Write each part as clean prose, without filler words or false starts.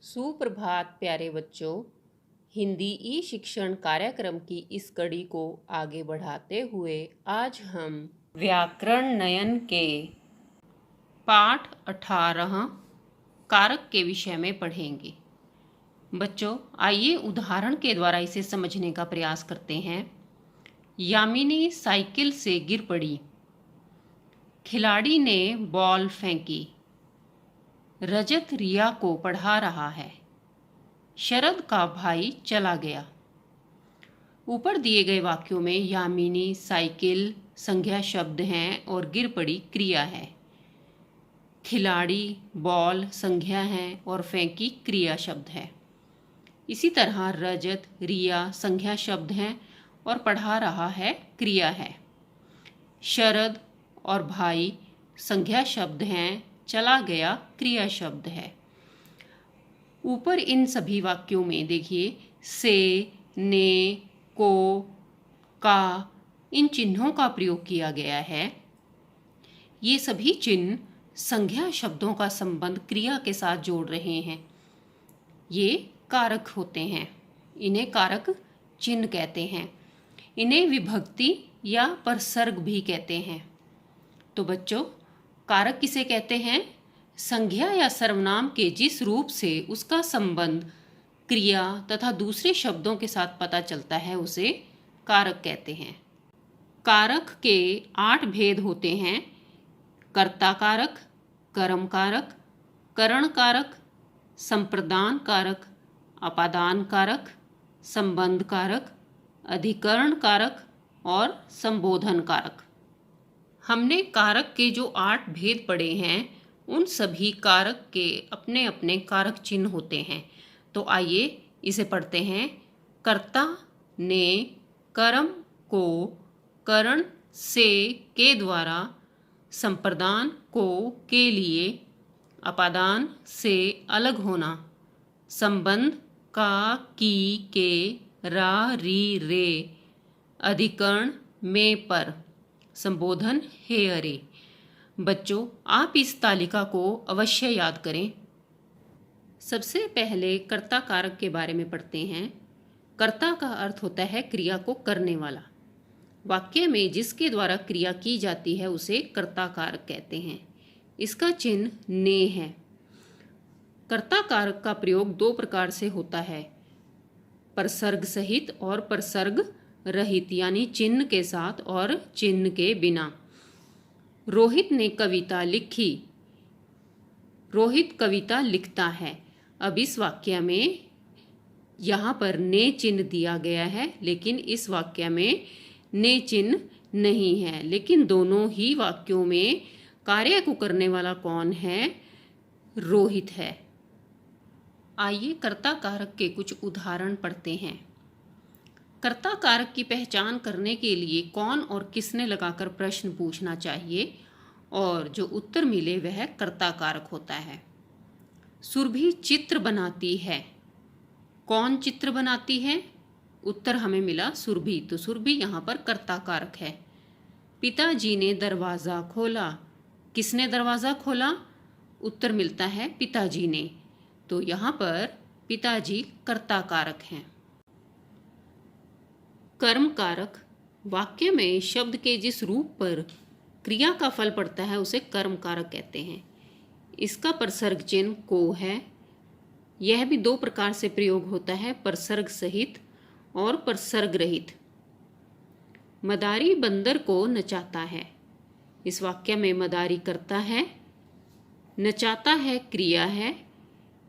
सुप्रभात प्यारे बच्चों। हिंदी ई शिक्षण कार्यक्रम की इस कड़ी को आगे बढ़ाते हुए आज हम व्याकरण नयन के पाठ 18 कारक के विषय में पढ़ेंगे। बच्चों, आइए उदाहरण के द्वारा इसे समझने का प्रयास करते हैं। यामिनी साइकिल से गिर पड़ी। खिलाड़ी ने बॉल फेंकी। रजत रिया को पढ़ा रहा है। शरद का भाई चला गया। ऊपर दिए गए वाक्यों में यामिनी साइकिल संज्ञा शब्द हैं और गिर पड़ी क्रिया है। खिलाड़ी बॉल संज्ञा है और फेंकी क्रिया शब्द है। इसी तरह रजत रिया संज्ञा शब्द हैं और पढ़ा रहा है क्रिया है। शरद और भाई संज्ञा शब्द हैं, चला गया क्रिया शब्द है। ऊपर इन सभी वाक्यों में देखिए से, ने, को, का इन चिन्हों का प्रयोग किया गया है। ये सभी चिन्ह संज्ञा शब्दों का संबंध क्रिया के साथ जोड़ रहे हैं। ये कारक होते हैं। इन्हें कारक चिन्ह कहते हैं। इन्हें विभक्ति या परसर्ग भी कहते हैं। तो बच्चों, कारक किसे कहते हैं? संज्ञा या सर्वनाम के जिस रूप से उसका संबंध क्रिया तथा दूसरे शब्दों के साथ पता चलता है उसे कारक कहते हैं। कारक के 8 भेद होते हैं। कर्ता कारक, कर्म कारक, करण कारक, संप्रदान कारक, अपादान कारक, संबंध कारक, अधिकरण कारक और संबोधन कारक। हमने कारक के जो 8 भेद पढ़े हैं उन सभी कारक के अपने अपने कारक चिन्ह होते हैं। तो आइए इसे पढ़ते हैं। कर्ता ने कर्म को करण से के द्वारा, संप्रदान को के लिए, अपादान से अलग होना, संबंध का की के रा री रे, अधिकरण में पर, संबोधन हे अरे। बच्चों, आप इस तालिका को अवश्य याद करें। सबसे पहले कर्ता कारक के बारे में पढ़ते हैं। कर्ता का अर्थ होता है क्रिया को करने वाला। वाक्य में जिसके द्वारा क्रिया की जाती है उसे कर्ता कारक कहते हैं। इसका चिन्ह ने है। कर्ता कारक का प्रयोग 2 प्रकार से होता है, परसर्ग सहित और परसर्ग रहित, यानी चिन्ह के साथ और चिन्ह के बिना। रोहित ने कविता लिखी। रोहित कविता लिखता है। अब इस वाक्य में यहाँ पर ने चिन्ह दिया गया है, लेकिन इस वाक्य में ने चिन्ह नहीं है। लेकिन दोनों ही वाक्यों में कार्य को करने वाला कौन है? रोहित है। आइए कर्ता कारक के कुछ उदाहरण पढ़ते हैं। कर्ता कारक की पहचान करने के लिए कौन और किसने लगाकर प्रश्न पूछना चाहिए और जो उत्तर मिले वह कर्ता कारक होता है। सुरभि चित्र बनाती है। कौन चित्र बनाती है? उत्तर हमें मिला सुरभि, तो सुरभि यहाँ पर कर्ता कारक है। पिताजी ने दरवाज़ा खोला। किसने दरवाज़ा खोला? उत्तर मिलता है पिताजी ने, तो यहाँ पर पिताजी कर्ता कारक हैं। कर्म कारक, वाक्य में शब्द के जिस रूप पर क्रिया का फल पड़ता है उसे कर्म कारक कहते हैं। इसका परसर्ग चिन्ह को है। यह भी 2 प्रकार से प्रयोग होता है, परसर्ग सहित और परसर्ग रहित। मदारी बंदर को नचाता है। इस वाक्य में मदारी कर्ता है, नचाता है क्रिया है।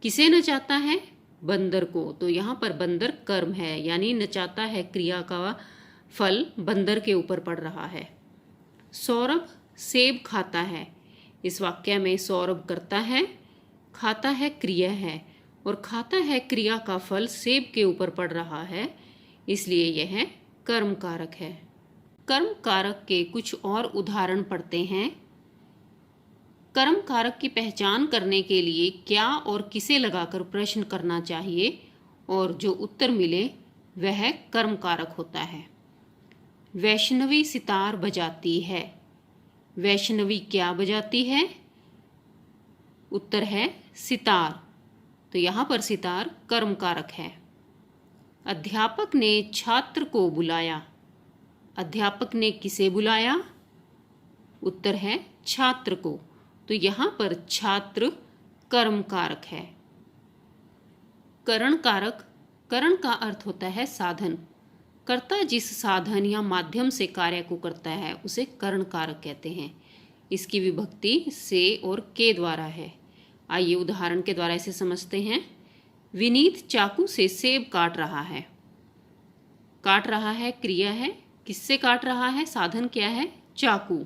किसे नचाता है? बंदर को, तो यहाँ पर बंदर कर्म है, यानी नचाता है क्रिया का फल बंदर के ऊपर पड़ रहा है। सौरभ सेब खाता है। इस वाक्य में सौरभ करता है, खाता है क्रिया है, और खाता है क्रिया का फल सेब के ऊपर पड़ रहा है, इसलिए यह कर्म कारक है। कर्म कारक के कुछ और उदाहरण पढ़ते हैं। कर्म कारक की पहचान करने के लिए क्या और किसे लगाकर प्रश्न करना चाहिए और जो उत्तर मिले वह कर्म कारक होता है। वैष्णवी सितार बजाती है। वैष्णवी क्या बजाती है? उत्तर है सितार, तो यहाँ पर सितार कर्म कारक है। अध्यापक ने छात्र को बुलाया। अध्यापक ने किसे बुलाया? उत्तर है छात्र को। तो यहाँ पर छात्र कर्म कारक है। करण कारक, करण का अर्थ होता है साधन। कर्ता जिस साधन या माध्यम से कार्य को करता है उसे करण कारक कहते हैं। इसकी विभक्ति से और के द्वारा है। आइए उदाहरण के द्वारा इसे समझते हैं। विनीत चाकू से सेब काट रहा है। काट रहा है क्रिया है। किससे काट रहा है? साधन क्या है? चाकू।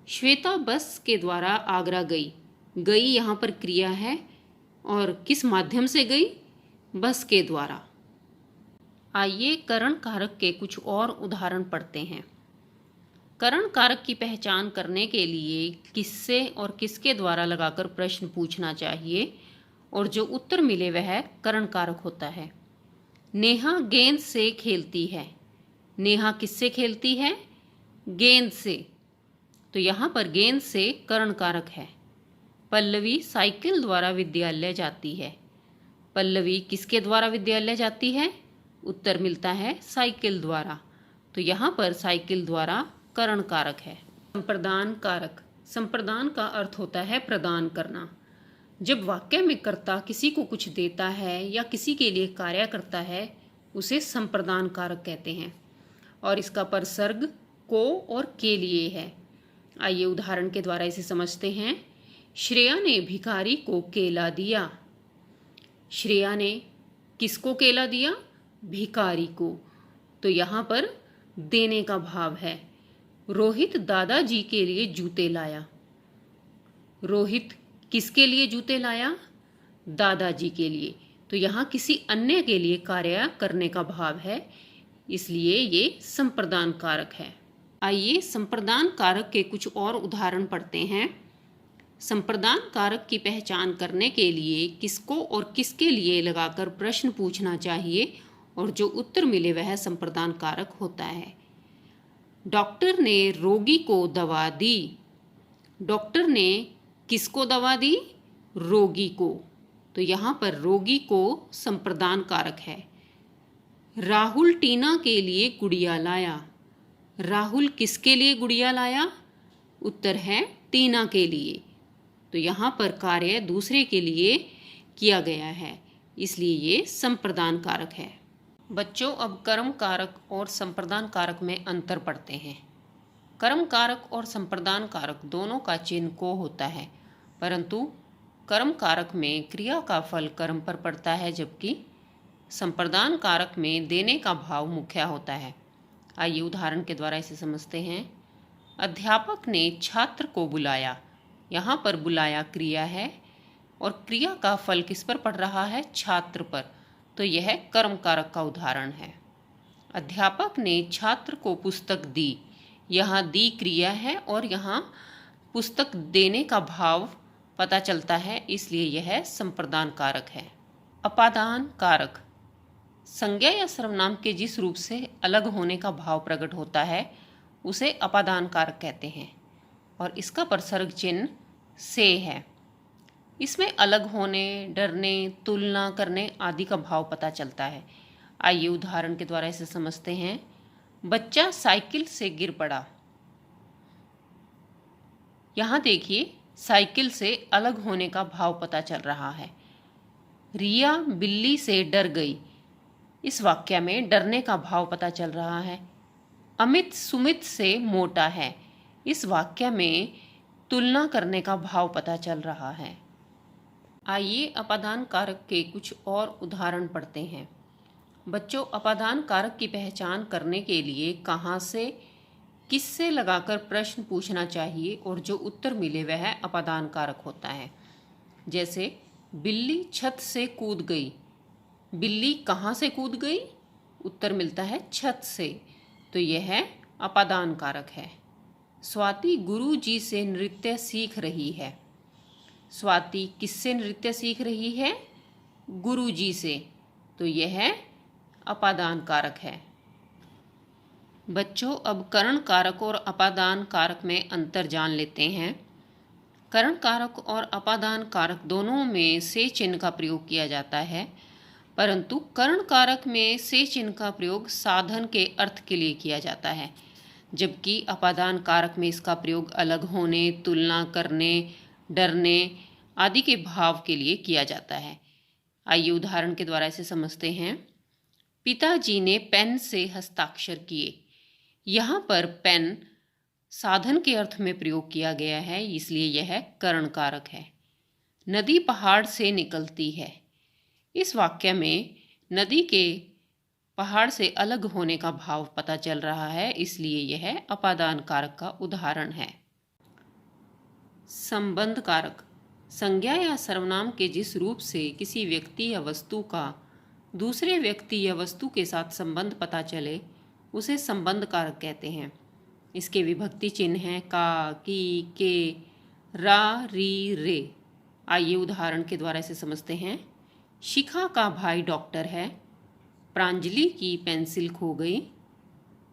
श्वेता बस के द्वारा आगरा गई। गई यहाँ पर क्रिया है और किस माध्यम से गई? बस के द्वारा। आइए करण कारक के कुछ और उदाहरण पढ़ते हैं। करण कारक की पहचान करने के लिए किससे और किसके द्वारा लगाकर प्रश्न पूछना चाहिए और जो उत्तर मिले वह करण कारक होता है। नेहा गेंद से खेलती है। नेहा किससे खेलती है? गेंद से। तो यहाँ पर गेंद से करण कारक है। पल्लवी साइकिल द्वारा विद्यालय जाती है। पल्लवी किसके द्वारा विद्यालय जाती है? उत्तर मिलता है साइकिल द्वारा। तो यहाँ पर साइकिल द्वारा करण कारक है। संप्रदान कारक। संप्रदान का अर्थ होता है प्रदान करना। जब वाक्य में कर्ता किसी को कुछ देता है या किसी के लिए कार्य करता है उसे संप्रदान कारक कहते हैं और इसका परसर्ग को और के लिए है। आइए उदाहरण के द्वारा इसे समझते हैं। श्रेया ने भिखारी को केला दिया। श्रेया ने किसको केला दिया? भिखारी को। तो यहाँ पर देने का भाव है। रोहित दादाजी के लिए जूते लाया। रोहित किसके लिए जूते लाया? दादाजी के लिए। तो यहाँ किसी अन्य के लिए कार्य करने का भाव है, इसलिए ये संप्रदान कारक है। आइए संप्रदान कारक के कुछ और उदाहरण पढ़ते हैं। संप्रदान कारक की पहचान करने के लिए किसको और किसके लिए लगाकर प्रश्न पूछना चाहिए और जो उत्तर मिले वह संप्रदान कारक होता है। डॉक्टर ने रोगी को दवा दी। डॉक्टर ने किसको दवा दी? रोगी को। तो यहाँ पर रोगी को संप्रदान कारक है। राहुल टीना के लिए गुड़िया लाया। राहुल किसके लिए गुड़िया लाया? उत्तर है टीना के लिए। तो यहाँ पर कार्य दूसरे के लिए किया गया है, इसलिए ये संप्रदान कारक है। बच्चों अब कर्म कारक और संप्रदान कारक में अंतर पढ़ते हैं। कर्म कारक और संप्रदान कारक दोनों का चिन्ह को होता है, परंतु कर्म कारक में क्रिया का फल कर्म पर पड़ता है जबकि संप्रदान कारक में देने का भाव मुख्य होता है। आइए उदाहरण के द्वारा इसे समझते हैं। अध्यापक ने छात्र को बुलाया। यहाँ पर बुलाया क्रिया है और क्रिया का फल किस पर पड़ रहा है? छात्र पर। तो यह कर्म कारक का उदाहरण है। अध्यापक ने छात्र को पुस्तक दी। यहाँ दी क्रिया है और यहाँ पुस्तक देने का भाव पता चलता है, इसलिए यह संप्रदान कारक है। अपादान कारक। संज्ञा या सर्वनाम के जिस रूप से अलग होने का भाव प्रकट होता है उसे अपादान कारक कहते हैं और इसका परसर्ग चिन्ह से है। इसमें अलग होने, डरने, तुलना करने आदि का भाव पता चलता है। आइए उदाहरण के द्वारा इसे समझते हैं। बच्चा साइकिल से गिर पड़ा। यहाँ देखिए साइकिल से अलग होने का भाव पता चल रहा है। रिया बिल्ली से डर गई। इस वाक्य में डरने का भाव पता चल रहा है। अमित सुमित से मोटा है। इस वाक्य में तुलना करने का भाव पता चल रहा है। आइए अपादान कारक के कुछ और उदाहरण पढ़ते हैं। बच्चों अपादान कारक की पहचान करने के लिए कहाँ से, किससे लगाकर प्रश्न पूछना चाहिए और जो उत्तर मिले वह अपादान कारक होता है। जैसे बिल्ली छत से कूद गई। बिल्ली कहाँ से कूद गई? उत्तर मिलता है छत से। तो यह अपादान कारक है। स्वाति गुरु जी से नृत्य सीख रही है। स्वाति किससे नृत्य सीख रही है? गुरु जी से। तो यह अपादान कारक है। बच्चों अब करण कारक और अपादान कारक में अंतर जान लेते हैं। करण कारक और अपादान कारक दोनों में से चिन्ह का प्रयोग किया जाता है, परंतु करण कारक में से चिन्ह का प्रयोग साधन के अर्थ के लिए किया जाता है, जबकि अपादान कारक में इसका प्रयोग अलग होने, तुलना करने, डरने आदि के भाव के लिए किया जाता है। आइए उदाहरण के द्वारा इसे समझते हैं। पिताजी ने पेन से हस्ताक्षर किए। यहाँ पर पेन साधन के अर्थ में प्रयोग किया गया है, इसलिए यह करण कारक है। नदी पहाड़ से निकलती है। इस वाक्य में नदी के पहाड़ से अलग होने का भाव पता चल रहा है, इसलिए यह अपादान कारक का उदाहरण है। संबंध कारक संज्ञा या सर्वनाम के जिस रूप से किसी व्यक्ति या वस्तु का दूसरे व्यक्ति या वस्तु के साथ संबंध पता चले उसे संबंध कारक कहते हैं। इसके विभक्ति चिन्ह हैं का, की, के, रा, री, रे। आइए उदाहरण के द्वारा इसे समझते हैं। शिखा का भाई डॉक्टर है। प्रांजलि की पेंसिल खो गई।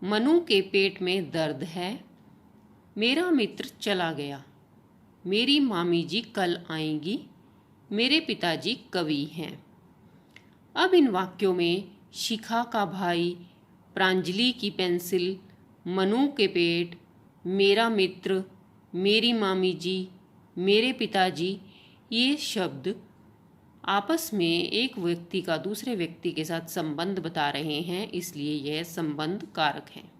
मनु के पेट में दर्द है। मेरा मित्र चला गया। मेरी मामी जी कल आएंगी। मेरे पिताजी कवि हैं। अब इन वाक्यों में शिखा का भाई, प्रांजलि की पेंसिल, मनु के पेट, मेरा मित्र, मेरी मामी जी, मेरे पिताजी, ये शब्द आपस में एक व्यक्ति का दूसरे व्यक्ति के साथ संबंध बता रहे हैं, इसलिए यह संबंध कारक हैं।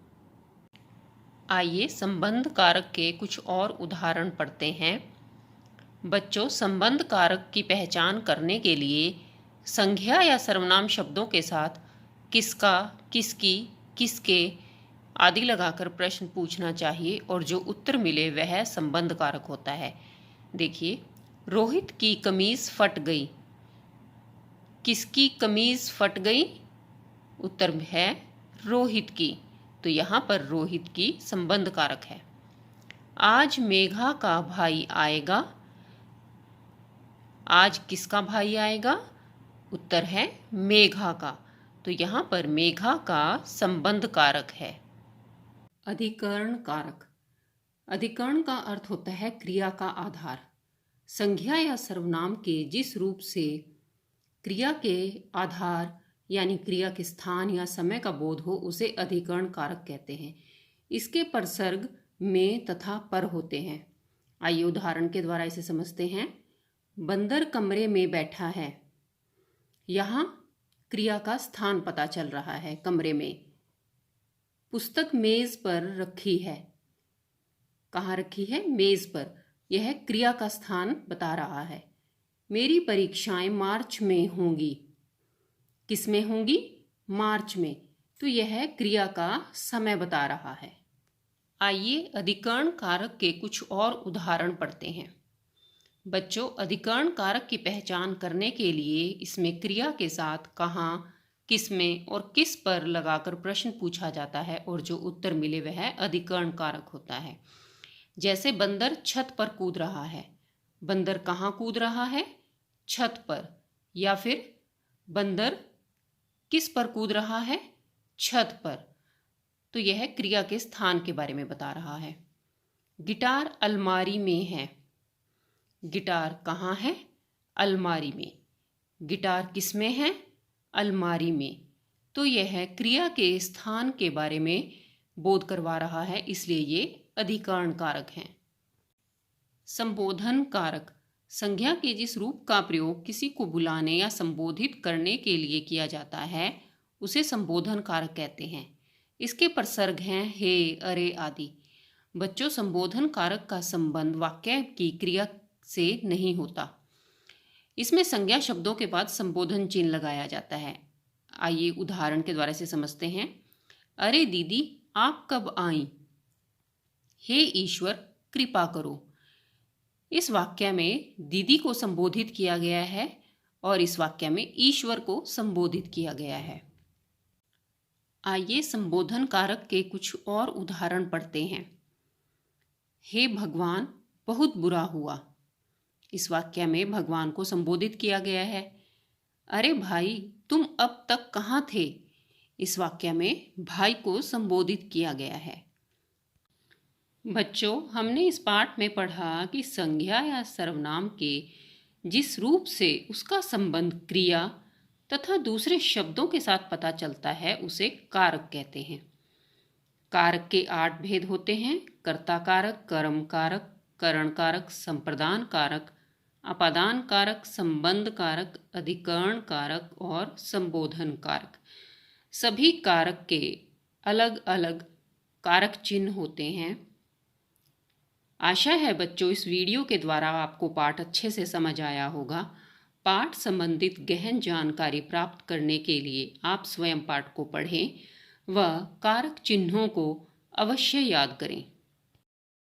आइए संबंध कारक के कुछ और उदाहरण पढ़ते हैं। बच्चों, संबंध कारक की पहचान करने के लिए संज्ञा या सर्वनाम शब्दों के साथ किसका, किसकी, किसके आदि लगाकर प्रश्न पूछना चाहिए और जो उत्तर मिले वह संबंध कारक होता है। देखिए, रोहित की कमीज फट गई। किसकी कमीज फट गई? उत्तर है रोहित की, तो यहाँ पर रोहित की संबंध कारक है। आज मेघा का भाई आएगा। आज किसका भाई आएगा? उत्तर है मेघा का, तो यहाँ पर मेघा का संबंध कारक है। अधिकरण कारक। अधिकरण का अर्थ होता है क्रिया का आधार। संज्ञा या सर्वनाम के जिस रूप से क्रिया के आधार यानी क्रिया के स्थान या समय का बोध हो उसे अधिकरण कारक कहते हैं। इसके परसर्ग में तथा पर होते हैं। आइए उदाहरण के द्वारा इसे समझते हैं। बंदर कमरे में बैठा है। यहाँ क्रिया का स्थान पता चल रहा है, कमरे में। पुस्तक मेज पर रखी है। कहाँ रखी है? मेज पर। यह क्रिया का स्थान बता रहा है। मेरी परीक्षाएं मार्च में होंगी। किस में होंगी? मार्च में, तो यह क्रिया का समय बता रहा है। आइए अधिकरण कारक के कुछ और उदाहरण पढ़ते हैं। बच्चों, अधिकरण कारक की पहचान करने के लिए इसमें क्रिया के साथ कहाँ, किस में और किस पर लगाकर प्रश्न पूछा जाता है और जो उत्तर मिले वह अधिकरण कारक होता है। जैसे बंदर छत पर कूद रहा है। बंदर कहाँ कूद रहा है? छत पर। या फिर बंदर किस पर कूद रहा है? छत पर, तो यह क्रिया के स्थान के बारे में बता रहा है। गिटार अलमारी में है। गिटार कहाँ है? अलमारी में। गिटार किस में है? अलमारी में, तो यह क्रिया के स्थान के बारे में बोध करवा रहा है, इसलिए ये अधिकरण कारक हैं। संबोधन कारक। संज्ञा के जिस रूप का प्रयोग किसी को बुलाने या संबोधित करने के लिए किया जाता है उसे संबोधन कारक कहते हैं। इसके परसर्ग हैं हे, अरे आदि। बच्चों, संबोधन कारक का संबंध वाक्य की क्रिया से नहीं होता। इसमें संज्ञा शब्दों के बाद संबोधन चिन्ह लगाया जाता है। आइए उदाहरण के द्वारा से समझते हैं। अरे दीदी, आप कब आई? हे ईश्वर, कृपा करो। इस वाक्य में दीदी को संबोधित किया गया है और इस वाक्य में ईश्वर को संबोधित किया गया है। आइए संबोधन कारक के कुछ और उदाहरण पढ़ते हैं। हे भगवान, बहुत बुरा हुआ। इस वाक्य में भगवान को संबोधित किया गया है। अरे भाई, तुम अब तक कहाँ थे? इस वाक्य में भाई को संबोधित किया गया है। बच्चों, हमने इस पाठ में पढ़ा कि संज्ञा या सर्वनाम के जिस रूप से उसका संबंध क्रिया तथा दूसरे शब्दों के साथ पता चलता है उसे कारक कहते हैं। कारक के 8 भेद होते हैं: कर्ता कारक, कर्म कारक, करण कारक, संप्रदान कारक, अपादान कारक, संबंध कारक, अधिकरण कारक और संबोधन कारक। सभी कारक के अलग अलग कारक चिन्ह होते हैं। आशा है बच्चों, इस वीडियो के द्वारा आपको पाठ अच्छे से समझ आया होगा। पाठ संबंधित गहन जानकारी प्राप्त करने के लिए आप स्वयं पाठ को पढ़ें व कारक चिन्हों को अवश्य याद करें।